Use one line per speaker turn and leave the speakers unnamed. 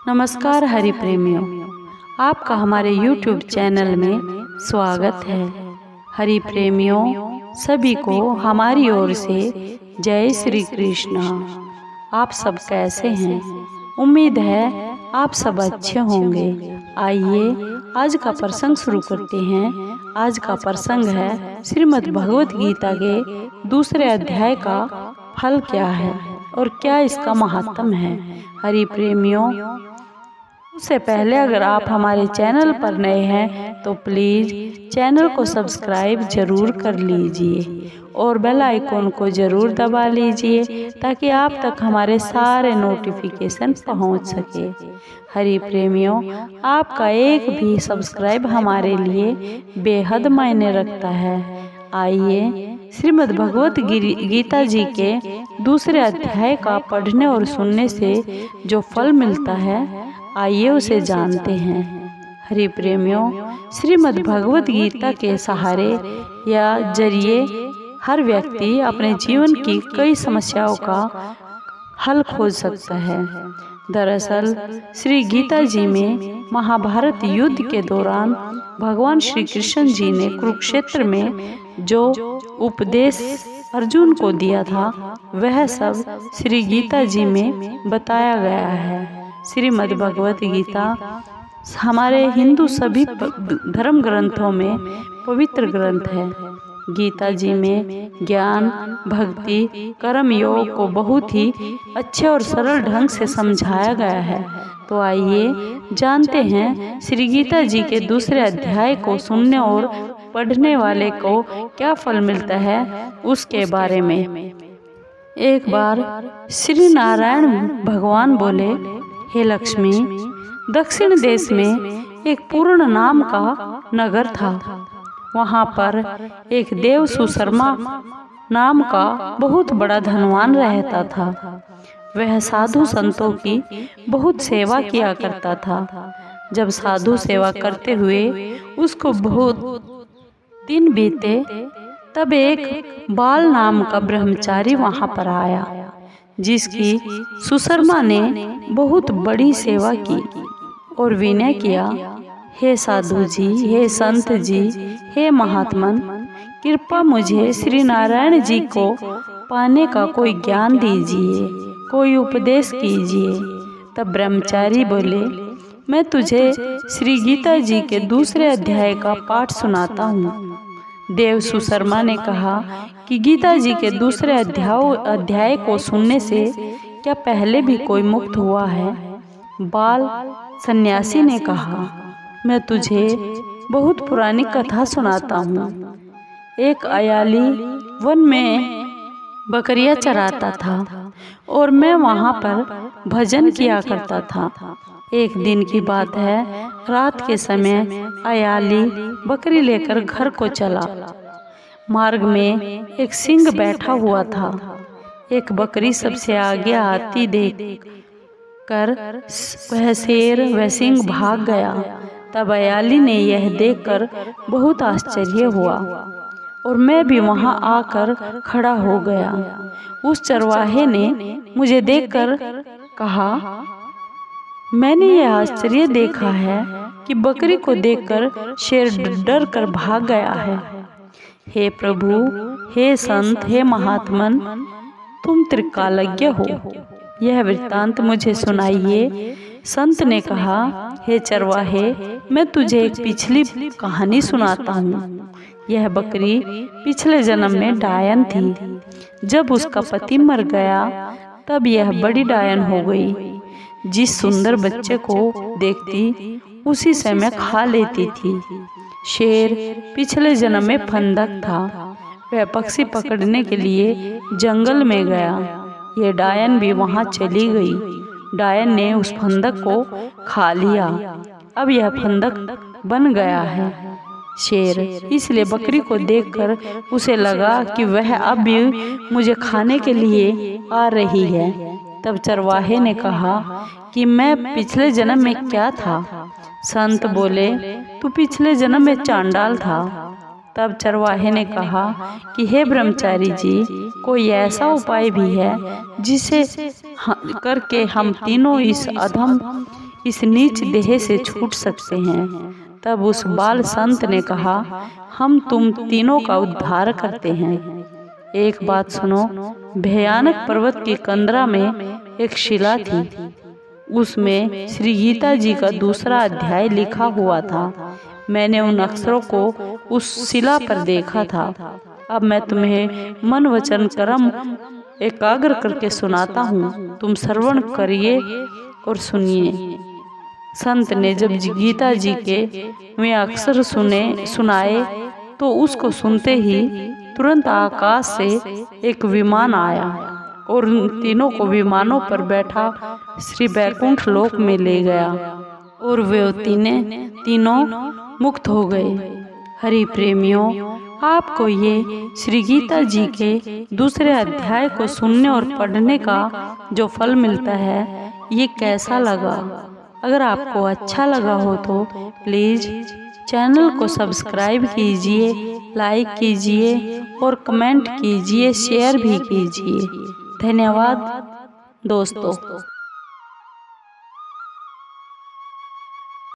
नमस्कार हरि प्रेमियों, आपका हमारे YouTube चैनल में स्वागत है। हरि प्रेमियों सभी को हमारी ओर से जय श्री कृष्ण। आप सब कैसे हैं? उम्मीद है आप सब अच्छे होंगे। आइए आज का प्रसंग शुरू करते हैं। आज का प्रसंग है श्रीमद् भगवत गीता के दूसरे अध्याय का फल क्या है और क्या इसका महात्म है। हरि प्रेमियों, उससे पहले अगर आप हमारे चैनल पर नए हैं तो प्लीज़ चैनल को सब्सक्राइब जरूर कर लीजिए और बेल आइकॉन को ज़रूर दबा लीजिए ताकि आप तक हमारे सारे नोटिफिकेशन पहुंच सके। हरि प्रेमियों, आपका एक भी सब्सक्राइब हमारे लिए बेहद मायने रखता है। आइए श्रीमद् भगवत गीता जी के दूसरे अध्याय का पढ़ने और सुनने से जो फल मिलता है, आइए उसे जानते हैं। हरि प्रेमियों, श्रीमद् भगवत गीता के सहारे या जरिए हर व्यक्ति अपने जीवन की कई समस्याओं का हल खोज सकता है। दरअसल श्री गीता जी में महाभारत युद्ध के दौरान भगवान श्री कृष्ण जी ने कुरुक्षेत्र में जो उपदेश अर्जुन को दिया था, वह सब श्री गीता जी में बताया गया है। श्रीमद् भगवत गीता हमारे हिंदू सभी धर्म ग्रंथों में पवित्र ग्रंथ है। गीता जी में ज्ञान, भक्ति, कर्म योग को बहुत ही अच्छे और सरल ढंग से समझाया गया है। तो आइए जानते हैं श्री गीता जी के दूसरे अध्याय को सुनने और पढ़ने वाले को क्या फल मिलता है उसके बारे में। एक बार श्री नारायण भगवान बोले, हे लक्ष्मी, दक्षिण देश में एक पूर्ण नाम का नगर था। वहाँ पर एक देव सुशर्मा नाम का बहुत बड़ा धनवान रहता था। वह साधु संतों की बहुत सेवा किया करता था। जब साधु सेवा करते हुए उसको बहुत दिन बीते, तब एक बाल नाम का ब्रह्मचारी वहाँ पर आया, जिसकी सुशर्मा ने बहुत बड़ी सेवा की और विनय किया, हे साधु जी, हे संत जी, हे महात्मन, कृपा मुझे श्री नारायण जी को पाने का कोई ज्ञान दीजिए, कोई उपदेश कीजिए। तब ब्रह्मचारी बोले, मैं तुझे श्री गीता जी के दूसरे अध्याय का पाठ सुनाता हूँ। देव सुशर्मा ने कहा कि गीता जी के दूसरे अध्याय को सुनने से क्या पहले भी कोई मुक्त हुआ है? बाल सन्यासी ने कहा, मैं तुझे बहुत पुरानी कथा सुनाता हूँ। एक अयाली वन में बकरियां चराता था और मैं वहाँ पर भजन किया करता था। एक दिन की बात है, रात के समय अयाली बकरी लेकर घर को चला। मार्ग में एक सिंह बैठा हुआ था। एक बकरी सबसे आगे आती देख कर वह शेर व सिंह भाग गया। तब अयाली ने यह देखकर बहुत आश्चर्य हुआ और मैं भी वहां आकर खड़ा हो गया। उस चरवाहे ने मुझे देखकर कहा, मैंने यह आश्चर्य देखा है कि बकरी को देखकर शेर डर कर भाग गया है। हे प्रभु, हे संत, हे महात्मन, तुम त्रिकालज्ञ हो, यह वृत्तांत मुझे सुनाइए। संत ने कहा, हे चरवाहे, मैं तुझे एक पिछली कहानी सुनाता हूँ। यह बकरी पिछले जन्म में डायन थी। जब उसका पति मर गया तब यह बड़ी डायन हो गई। जिस सुंदर बच्चे को देखती उसी समय खा लेती थी। शेर पिछले जन्म में फंदक था। वह पक्षी पकड़ने के लिए जंगल में गया। ये डायन भी वहां चली गई। डायन ने उस फंदक को खा लिया। अब यह फंदक बन गया है शेर। इसलिए बकरी को देखकर उसे लगा कि वह अब भी मुझे खाने के लिए आ रही है। तब चरवाहे ने कहा कि मैं पिछले जन्म में क्या था? संत बोले, तू पिछले जन्म में चांडाल था। तब चरवाहे ने कहा कि हे ब्रह्मचारी जी, कोई ऐसा उपाय भी है जिसे करके हम तीनों इस अधम इस नीच देह से छूट सकते हैं। तब उस बाल संत ने कहा, हम तुम तीनों का उद्धार करते हैं। एक बात सुनो, भयानक पर्वत की कंदरा में एक शिला थी। उसमें श्री गीता जी का दूसरा अध्याय लिखा हुआ था। मैंने उन अक्षरों को उस शिला पर देखा था। अब मैं तुम्हें मन वचन कर्म एकाग्र करके सुनाता हूँ, तुम श्रवण करिए और सुनिए। संत ने जब गीता जी के वे अक्षर सुनाए तो उसको सुनते ही तुरंत आकाश से एक विमान आया और उन तीनों को विमानों पर बैठा श्री वैकुंठ लोक में ले गया और वे तीनों मुक्त हो गए। हरि प्रेमियों, आपको ये श्री गीता जी के दूसरे अध्याय को सुनने और पढ़ने का जो फल मिलता है, ये कैसा लगा? अगर आपको अच्छा लगा हो तो प्लीज़ चैनल को सब्सक्राइब कीजिए, लाइक कीजिए और कमेंट कीजिए, शेयर भी कीजिए। धन्यवाद दोस्तों।